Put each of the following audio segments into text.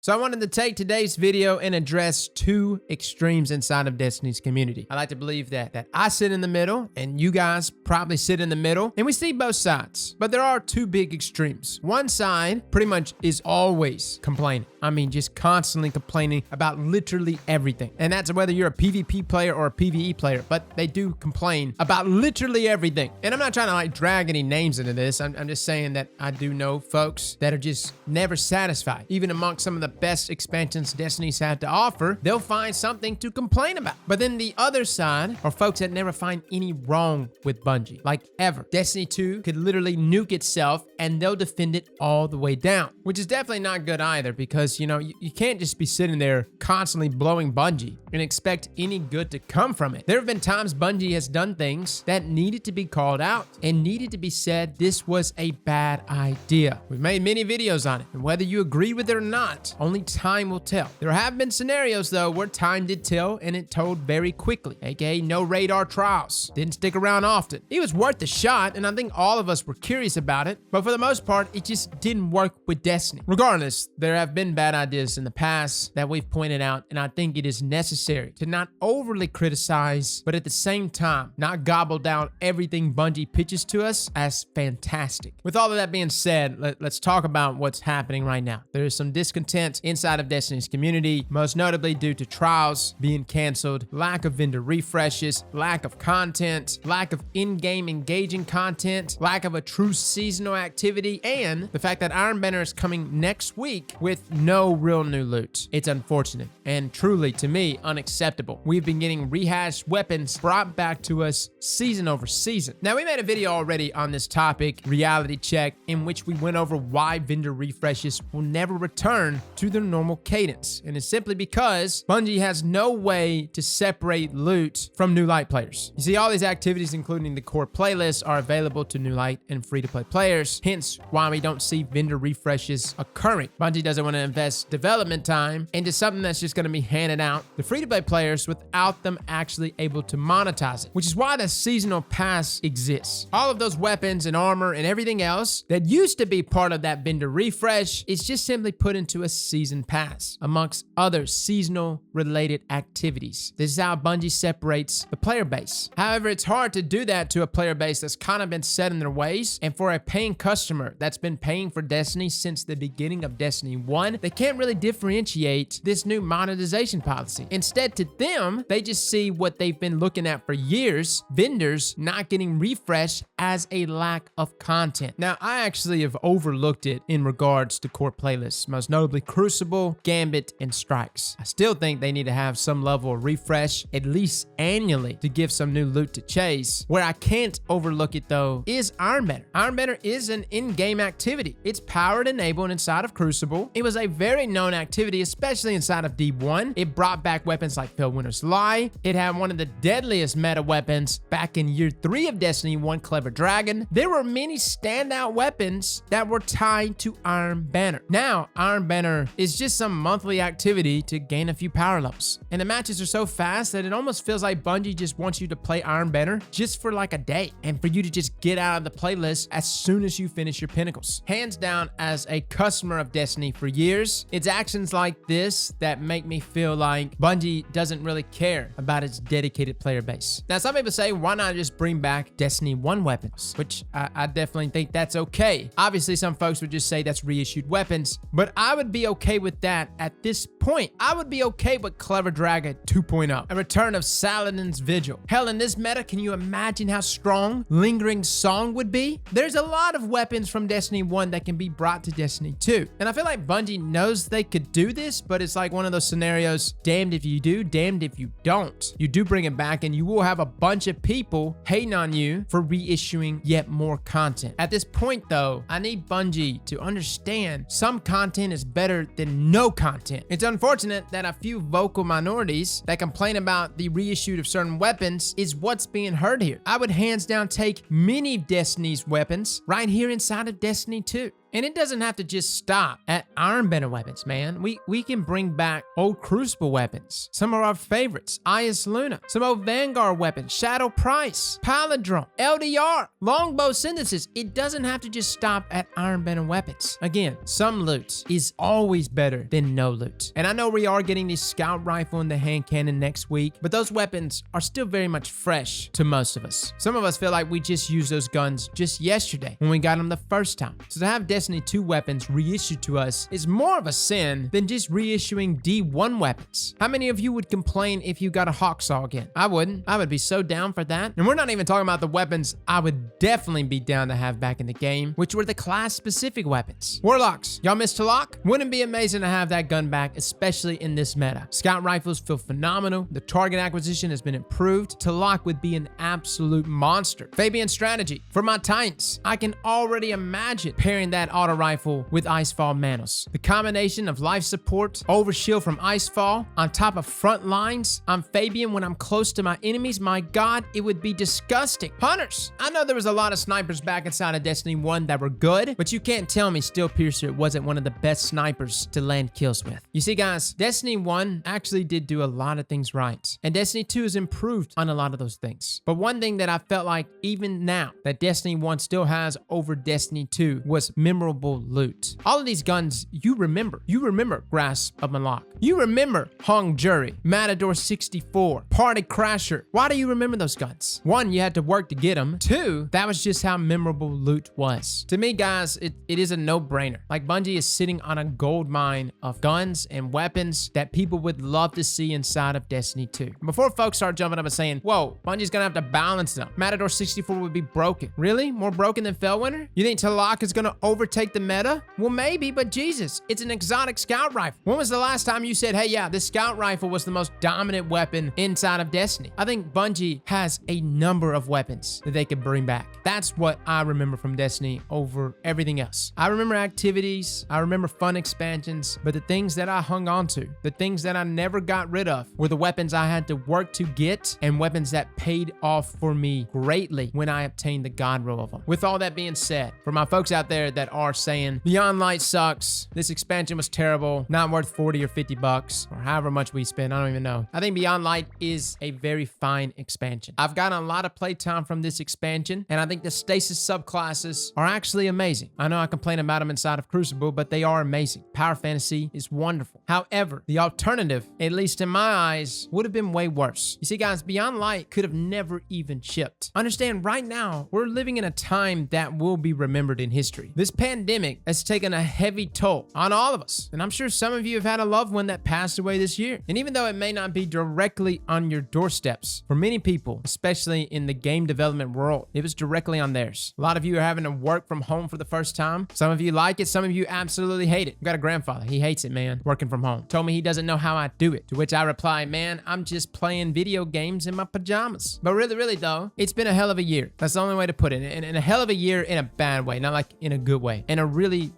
So I wanted to take today's video and address two extremes inside of Destiny's community. I like to believe that I sit in the middle and you guys probably sit in the middle and we see both sides. But there are two big extremes. One side pretty much is always complaining. I mean, just constantly complaining about literally everything. And that's whether you're a PvP player or a PvE player, but they do complain about literally everything. And I'm not trying to like drag any names into this. I'm just saying that I do know folks that are just never satisfied. Even amongst some of the best expansions Destiny's had to offer, they'll find something to complain about. But then the other side are folks that never find any wrong with Bungie, like ever. Destiny 2 could literally nuke itself and they'll defend it all the way down, which is definitely not good either because, you know, you can't just be sitting there constantly blowing Bungie and expect any good to come from it. There have been times Bungie has done things that needed to be called out and needed to be said, this was a bad idea. We've made many videos on it, and whether you agree with it or not, only time will tell. There have been scenarios though where time did tell and it told very quickly, aka no radar trials. Didn't stick around often. It was worth the shot and I think all of us were curious about it, but for the most part, it just didn't work with Destiny. Regardless, there have been bad ideas in the past that we've pointed out, and I think it is necessary to not overly criticize, but at the same time, not gobble down everything Bungie pitches to us as fantastic. With all of that being said, let's talk about what's happening right now. There is some discontent inside of Destiny's community, most notably due to trials being canceled, lack of vendor refreshes, lack of content, lack of in-game engaging content, lack of a true seasonal activity, and the fact that Iron Banner is coming next week with no real new loot. It's unfortunate and truly, to me, unacceptable. We've been getting rehashed weapons brought back to us season over season. Now, we made a video already on this topic, Reality Check, in which we went over why vendor refreshes will never return to their normal cadence, and it's simply because Bungie has no way to separate loot from New Light players. You see, all these activities, including the core playlists, are available to New Light and free-to-play players, hence why we don't see vendor refreshes occurring. Bungie doesn't want to invest development time into something that's just going to be handed out to free-to-play players without them actually able to monetize it, which is why the seasonal pass exists. All of those weapons and armor and everything else that used to be part of that vendor refresh is just simply put into a season pass amongst other seasonal related activities. This is how Bungie separates the player base. However, it's hard to do that to a player base that's kind of been set in their ways, and for a paying customer that's been paying for Destiny since the beginning of Destiny 1, they can't really differentiate this new monetization policy. Instead, to them, they just see what they've been looking at for years, vendors not getting refreshed, as a lack of content. Now, I actually have overlooked it in regards to core playlists, most notably Crucible, Gambit, and Strikes. I still think they need to have some level of refresh, at least annually, to give some new loot to chase. Where I can't overlook it though is Iron Banner. Iron Banner is an in-game activity. It's powered enabled inside of Crucible. It was a very known activity, especially inside of D1. It brought back weapons like Fellwinter's Lie. It had one of the deadliest meta weapons back in year 3 of Destiny 1, Clever Dragon. There were many standout weapons that were tied to Iron Banner. Now, Iron Banner is just some monthly activity to gain a few power levels. And the matches are so fast that it almost feels like Bungie just wants you to play Iron Banner just for like a day and for you to just get out of the playlist as soon as you finish your pinnacles. Hands down, as a customer of Destiny for years, it's actions like this that make me feel like Bungie doesn't really care about its dedicated player base. Now, some people say, why not just bring back Destiny 1 weapons? Which I definitely think that's okay. Obviously, some folks would just say that's reissued weapons, but I would be okay with that at this point. I would be okay with Clever Dragon 2.0, a return of Saladin's Vigil. Hell, in this meta, can you imagine how strong Lingering Song would be? There's a lot of weapons from Destiny 1 that can be brought to Destiny 2. And I feel like Bungie knows they could do this, but it's like one of those scenarios, damned if you do, damned if you don't. You do bring it back and you will have a bunch of people hating on you for reissuing yet more content. At this point though, I need Bungie to understand some content is better than no content. It's unfortunate that a few vocal minorities that complain about the reissue of certain weapons is what's being heard here. I would hands down take many of Destiny's weapons right here inside of Destiny 2. And it doesn't have to just stop at Iron Banner weapons, man. We can bring back old Crucible weapons, some of our favorites, Ias Luna, some old Vanguard weapons, Shadow Price, Paladron, LDR, Longbow Synthesis. It doesn't have to just stop at Iron Banner weapons. Again, some loot is always better than no loot. And I know we are getting the Scout Rifle and the hand cannon next week, but those weapons are still very much fresh to most of us. Some of us feel like we just used those guns just yesterday when we got them the first time. So to have Destiny 2 weapons reissued to us is more of a sin than just reissuing D1 weapons. How many of you would complain if you got a Hawksaw again? I wouldn't. I would be so down for that. And we're not even talking about the weapons I would definitely be down to have back in the game, which were the class-specific weapons. Warlocks, y'all miss Talak? Wouldn't it be amazing to have that gun back, especially in this meta? Scout rifles feel phenomenal. The target acquisition has been improved. Talak would be an absolute monster. Fabian strategy. For my Titans, I can already imagine pairing that auto rifle with Icefall Manos. The combination of life support, overshield from Icefall, on top of front lines, on Fabian when I'm close to my enemies, my god, it would be disgusting. Hunters, I know there was a lot of snipers back inside of Destiny 1 that were good, but you can't tell me Steel Piercer wasn't one of the best snipers to land kills with. You see guys, Destiny 1 actually did do a lot of things right, and Destiny 2 has improved on a lot of those things. But one thing that I felt like even now that Destiny 1 still has over Destiny 2 was memorable loot. All of these guns you remember. You remember Grasp of Malak. You remember Hung Jury, Matador 64, Party Crasher. Why do you remember those guns? One, you had to work to get them. Two, that was just how memorable loot was. To me, guys, it is a no-brainer. Like Bungie is sitting on a gold mine of guns and weapons that people would love to see inside of Destiny 2. Before folks start jumping up and saying, whoa, Bungie's gonna have to balance them. Matador 64 would be broken. Really? More broken than Fellwinter? You think Talak is gonna overtake the meta? Well, maybe, but Jesus, it's an exotic scout rifle. When was the last time you said, hey, yeah, this scout rifle was the most dominant weapon inside of Destiny? I think Bungie has a number of weapons that they could bring back. That's what I remember from Destiny over everything else. I remember activities, I remember fun expansions, but the things that I hung on to, the things that I never got rid of, were the weapons I had to work to get and weapons that paid off for me greatly when I obtained the god roll of them. With all that being said, for my folks out there that are saying, Beyond Light sucks, this expansion was terrible, not worth 40 or 50 bucks, or however much we spend, I don't even know. I think Beyond Light is a very fine expansion. I've gotten a lot of playtime from this expansion, and I think the stasis subclasses are actually amazing. I know I complain about them inside of Crucible, but they are amazing. Power Fantasy is wonderful. However, the alternative, at least in my eyes, would have been way worse. You see, guys, Beyond Light could have never even shipped. Understand, right now, we're living in a time that will be remembered in history. This pandemic has taken a heavy toll on all of us, and I'm sure some of you have had a loved one that passed away this year. And even though it may not be directly on your doorsteps, for many people, especially in the game development world, it was directly on theirs. A lot of you are having to work from home for the first time. Some of you like it, some of you absolutely hate it. I've got a grandfather, he hates it, man, working from home. Told me he doesn't know how I do it, to which I reply, man, I'm just playing video games in my pajamas. But really though, it's been a hell of a year. That's the only way to put it. And a hell of a year in a bad way, not like in a good way, in a really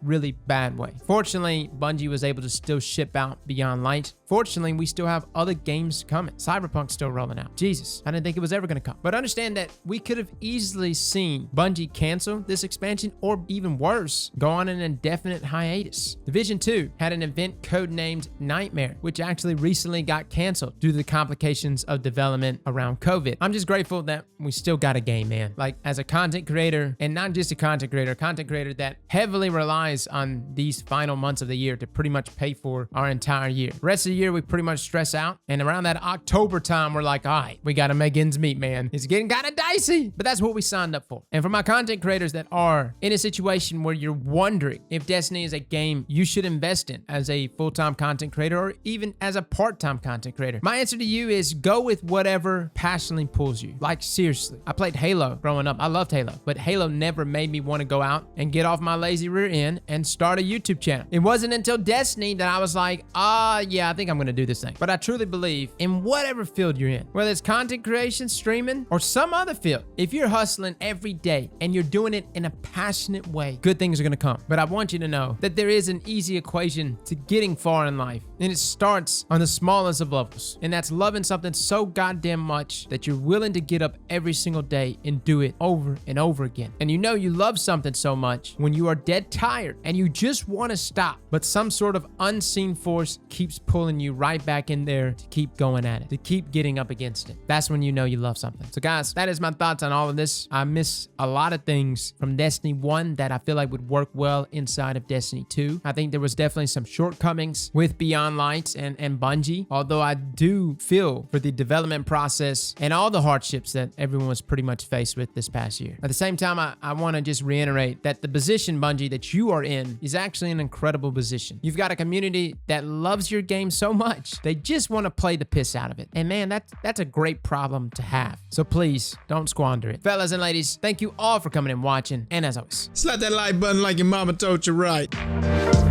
bad way. Fortunately, Bungie was able to still ship out Beyond Light. Fortunately, we still have other games coming. Cyberpunk's still rolling out. Jesus, I didn't think it was ever gonna come. But understand that we could have easily seen Bungie cancel this expansion, or even worse, go on an indefinite hiatus. Division 2 had an event codenamed Nightmare, which actually recently got canceled due to the complications of development around COVID. I'm just grateful that we still got a game, man. Like, as a content creator, and not just a content creator that heavily relies on these final months of the year to pretty much pay for our entire year. The rest of the year, we pretty much stress out, and around that October time, we're like, all right, we gotta make ends meet, man. It's getting kind of dicey, but that's what we signed up for. And for my content creators that are in a situation where you're wondering if Destiny is a game you should invest in as a full-time content creator, or even as a part-time content creator, my answer to you is go with whatever passionately pulls you. Like, seriously, I played Halo growing up. I loved Halo, but Halo never made me want to go out and get off my lazy rear end and start a YouTube channel. It wasn't until Destiny that I was like, yeah, I think I'm gonna do this thing. But I truly believe in whatever field you're in, whether it's content creation, streaming, or some other feel. If you're hustling every day and you're doing it in a passionate way, good things are gonna come. But I want you to know that there is an easy equation to getting far in life, and it starts on the smallest of levels, and that's loving something so goddamn much that you're willing to get up every single day and do it over and over again. And you know you love something so much when you are dead tired and you just want to stop, but some sort of unseen force keeps pulling you right back in there to keep going at it, to keep getting up against it. That's when you know you love something. So guys, that is my thoughts on all of this. I miss a lot of things from Destiny 1 that I feel like would work well inside of Destiny 2. I think there was definitely some shortcomings with Beyond Lights and Bungie, although I do feel for the development process and all the hardships that everyone was pretty much faced with this past year. At the same time, I want to just reiterate that the position, Bungie, that you are in is actually an incredible position. You've got a community that loves your game so much, they just want to play the piss out of it. And man, that's a great problem to have. So please, don't squander it. Fellas and ladies, thank you all for coming and watching, and as always, Slap that like button like your mama told you right.